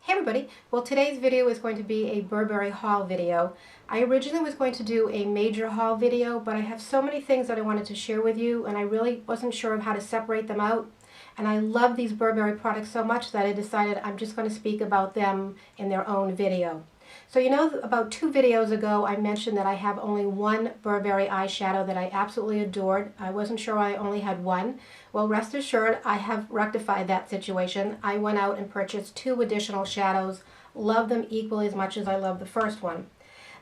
Hey everybody! Well, today's video is going to be a Burberry haul video. I originally was going to do a major haul video, but I have so many things that I wanted to share with you and I really wasn't sure of how to separate them out. And I love these Burberry products so much that I decided I'm just going to speak about them in their own video. So you know, about 2 videos ago I mentioned that I have only one Burberry eyeshadow that I absolutely adored. I wasn't sure I only had one. Well, rest assured, I have rectified that situation. I went out and purchased 2 additional shadows. Love them equally as much as I love the first one.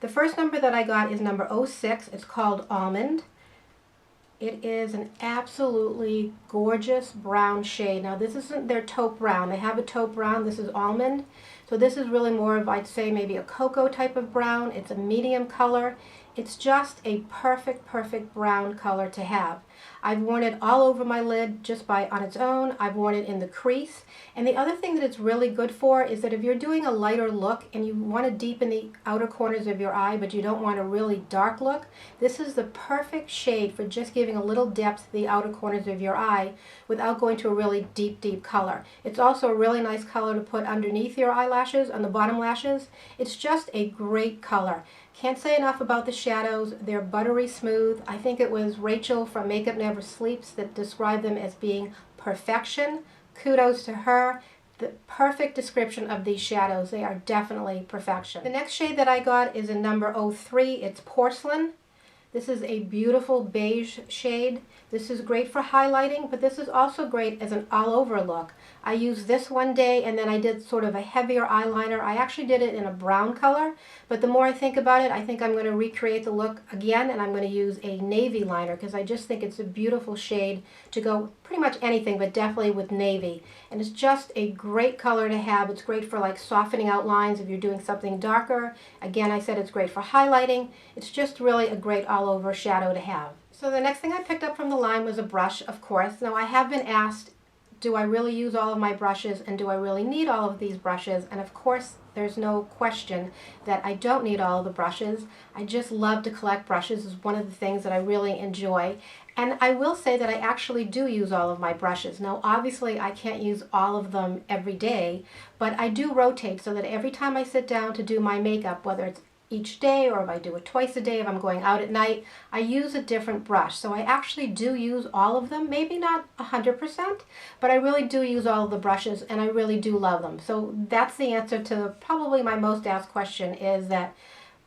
The first number that I got is number 06. It's called Almond. It is an absolutely gorgeous brown shade. Now this isn't their taupe brown. They have a taupe brown. This is almond. So this is really more of, I'd say, maybe a cocoa type of brown. It's a medium color. It's just a perfect brown color to have. I've worn it all over my lid just on its own. I've worn it in the crease. And the other thing that it's really good for is that if you're doing a lighter look and you want to deepen the outer corners of your eye but you don't want a really dark look, this is the perfect shade for just giving a little depth to the outer corners of your eye without going to a really deep color. It's also a really nice color to put underneath your eyelashes, on the bottom lashes. It's just a great color. Can't say enough about the shadows. They're buttery smooth. I think it was Rachel from Makeup Never Sleeps that described them as being perfection. Kudos to her. The perfect description of these shadows. They are definitely perfection. The next shade that I got is in number 03. It's Porcelain. This is a beautiful beige shade. This is great for highlighting, but this is also great as an all-over look. I used this one day and then I did sort of a heavier eyeliner. I actually did it in a brown color, but the more I think about it, I think I'm going to recreate the look again and I'm going to use a navy liner because I just think it's a beautiful shade to go pretty much anything, but definitely with navy. And it's just a great color to have. It's great for like softening out lines if you're doing something darker. Again, I said it's great for highlighting. It's just really a great all-over shadow to have. So the next thing I picked up from the line was a brush, of course. Now I have been asked, do I really use all of my brushes and do I really need all of these brushes? And of course, there's no question that I don't need all of the brushes. I just love to collect brushes. It's one of the things that I really enjoy. And I will say that I actually do use all of my brushes. Now, obviously, I can't use all of them every day, but I do rotate so that every time I sit down to do my makeup, whether it's each day or if I do it twice a day, if I'm going out at night, I use a different brush. So I actually do use all of them, maybe not 100%, but I really do use all of the brushes and I really do love them. So that's the answer to probably my most asked question, is that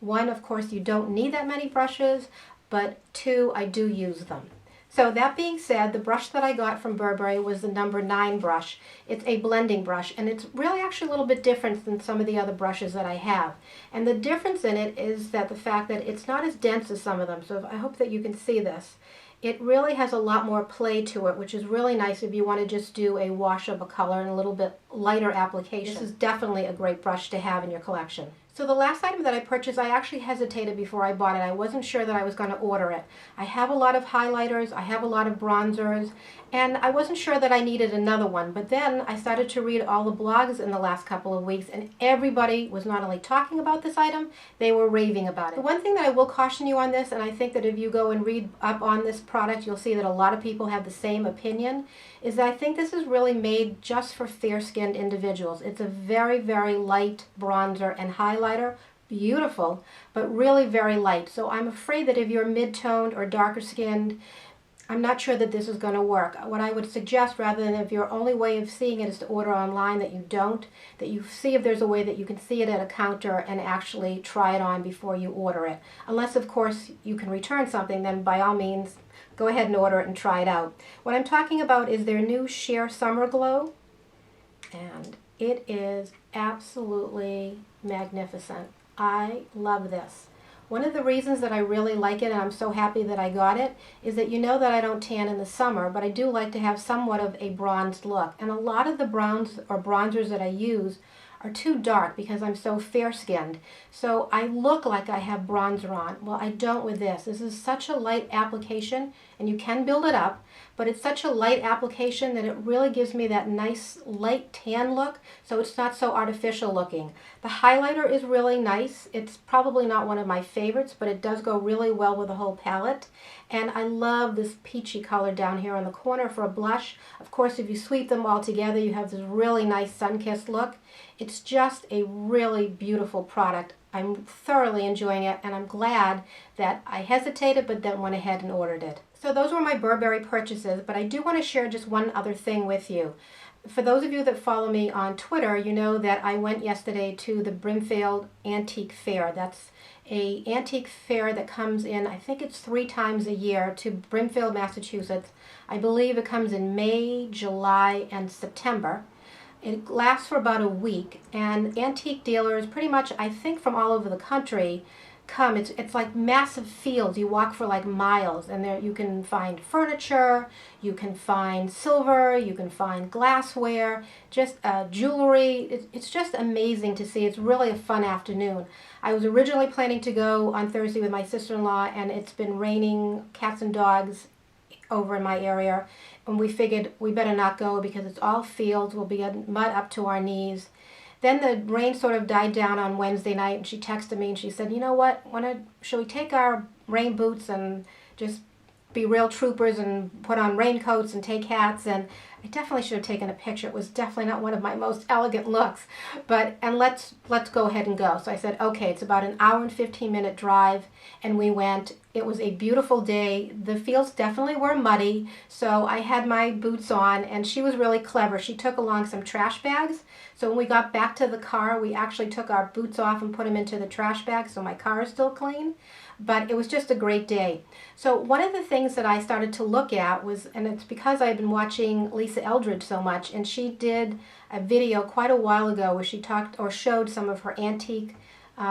1, of course, you don't need that many brushes, but 2, I do use them. So that being said, the brush that I got from Burberry was the number 9 brush. It's a blending brush, and it's really actually a little bit different than some of the other brushes that I have. And the difference in it is that the fact that it's not as dense as some of them, so I hope that you can see this. It really has a lot more play to it, which is really nice if you want to just do a wash of a color and a little bit lighter application. This is definitely a great brush to have in your collection. So the last item that I purchased, I actually hesitated before I bought it. I wasn't sure that I was going to order it. I have a lot of highlighters, I have a lot of bronzers, and I wasn't sure that I needed another one. But then I started to read all the blogs in the last couple of weeks, and everybody was not only talking about this item, they were raving about it. The one thing that I will caution you on this, and I think that if you go and read up on this product, you'll see that a lot of people have the same opinion, is that I think this is really made just for fair-skinned individuals. It's a very light bronzer and highlighter. Beautiful, but really very light. So I'm afraid that if you're mid-toned or darker skinned, I'm not sure that this is going to work. What I would suggest, rather than if your only way of seeing it is to order online, that you see if there's a way that you can see it at a counter and actually try it on before you order it. Unless, of course, you can return something, then by all means, go ahead and order it and try it out. What I'm talking about is their new Sheer Summer Glow, and it is absolutely magnificent. I love this. One of the reasons that I really like it, and I'm so happy that I got it, is that you know that I don't tan in the summer, but I do like to have somewhat of a bronzed look. And a lot of the browns or bronzers that I use are too dark because I'm so fair-skinned. So I look like I have bronzer on. Well, I don't with this. This is such a light application, and you can build it up, but it's such a light application that it really gives me that nice light tan look, so it's not so artificial looking. The highlighter is really nice. It's probably not one of my favorites, but it does go really well with the whole palette. And I love this peachy color down here in the corner for a blush. Of course, if you sweep them all together, you have this really nice sun-kissed look. It's just a really beautiful product. I'm thoroughly enjoying it, and I'm glad that I hesitated but then went ahead and ordered it. So those were my Burberry purchases, but I do want to share just one other thing with you. For those of you that follow me on Twitter, you know that I went yesterday to the Brimfield Antique Fair. That's an antique fair that comes in, I think it's 3 times a year, to Brimfield, Massachusetts. I believe it comes in May, July, and September. It lasts for about a week, and antique dealers pretty much, I think, from all over the country come. It's like massive fields. You walk for like miles, and there you can find furniture, you can find silver, you can find glassware, just jewelry. It's just amazing to see. It's really a fun afternoon. I was originally planning to go on Thursday with my sister-in-law, and it's been raining cats and dogs over in my area, and we figured we better not go because it's all fields. We'll be in mud up to our knees. Then the rain sort of died down on Wednesday night, and she texted me and she said, you know what, shall we take our rain boots and just be real troopers and put on raincoats and take hats? And I definitely should have taken a picture. It was definitely not one of my most elegant looks, and let's go ahead and go. So I said, okay, it's about an hour and 15-minute drive, and we went. It was a beautiful day. The fields definitely were muddy, so I had my boots on, and she was really clever. She took along some trash bags, so when we got back to the car, we actually took our boots off and put them into the trash bag, so my car is still clean. But it was just a great day. So one of the things that I started to look at was, and it's because I've been watching Lisa Eldridge so much, and she did a video quite a while ago where she talked or showed some of her antique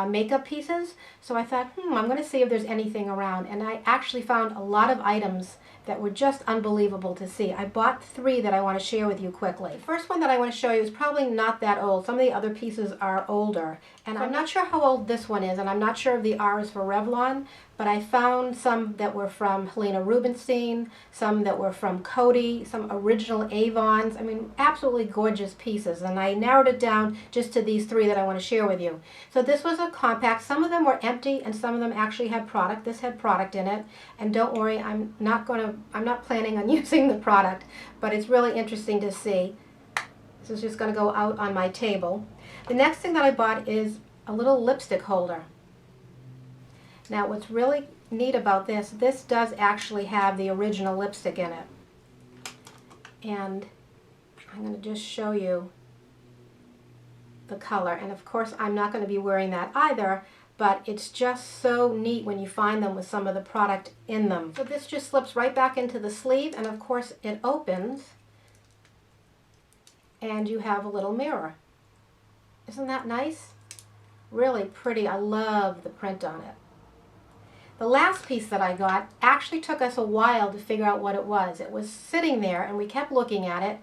makeup pieces. So I thought, I'm going to see if there's anything around. And I actually found a lot of items that were just unbelievable to see. I bought 3 that I want to share with you quickly. The first one that I want to show you is probably not that old. Some of the other pieces are older. And I'm not sure how old this one is, and I'm not sure if the R is for Revlon, but I found some that were from Helena Rubinstein, some that were from Coty, some original Avons. I mean, absolutely gorgeous pieces, and I narrowed it down just to these 3 that I want to share with you. So this was a compact. Some of them were empty, and some of them actually had product. This had product in it, and don't worry, I'm not planning on using the product, but it's really interesting to see. This is just going to go out on my table. The next thing that I bought is a little lipstick holder. Now what's really neat about this does actually have the original lipstick in it. And I'm going to just show you the color. And of course I'm not going to be wearing that either, but it's just so neat when you find them with some of the product in them. So this just slips right back into the sleeve, and of course it opens, and you have a little mirror. Isn't that nice? Really pretty. I love the print on it. The last piece that I got actually took us a while to figure out what it was. It was sitting there, and we kept looking at it,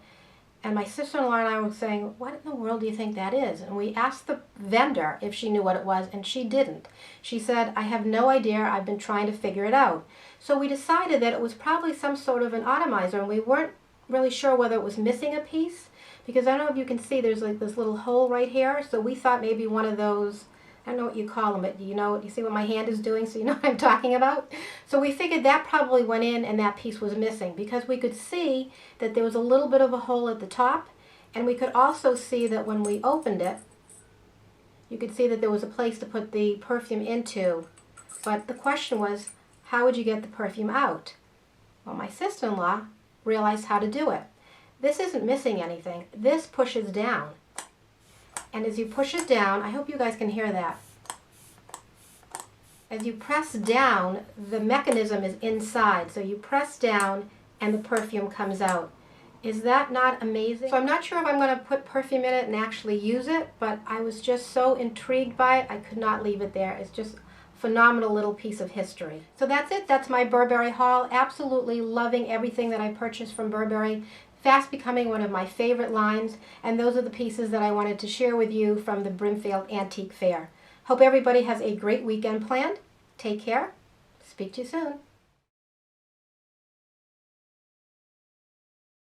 and my sister-in-law and I were saying, what in the world do you think that is? And we asked the vendor if she knew what it was, and she didn't. She said, I have no idea, I've been trying to figure it out. So we decided that it was probably some sort of an atomizer, and we weren't really sure whether it was missing a piece, because I don't know if you can see, there's like this little hole right here, so we thought maybe one of those, I don't know what you call them, but you see what my hand is doing, so you know what I'm talking about? So we figured that probably went in and that piece was missing, because we could see that there was a little bit of a hole at the top, and we could also see that when we opened it, you could see that there was a place to put the perfume into. But the question was, how would you get the perfume out? Well, my sister-in-law realized how to do it. This isn't missing anything. This pushes down. And as you push it down, I hope you guys can hear that. As you press down, the mechanism is inside. So you press down and the perfume comes out. Is that not amazing? So I'm not sure if I'm going to put perfume in it and actually use it, but I was just so intrigued by it, I could not leave it there. It's just a phenomenal little piece of history. So that's it. That's my Burberry haul. Absolutely loving everything that I purchased from Burberry. Fast becoming one of my favorite lines, and those are the pieces that I wanted to share with you from the Brimfield Antique Fair. Hope everybody has a great weekend planned. Take care. Speak to you soon.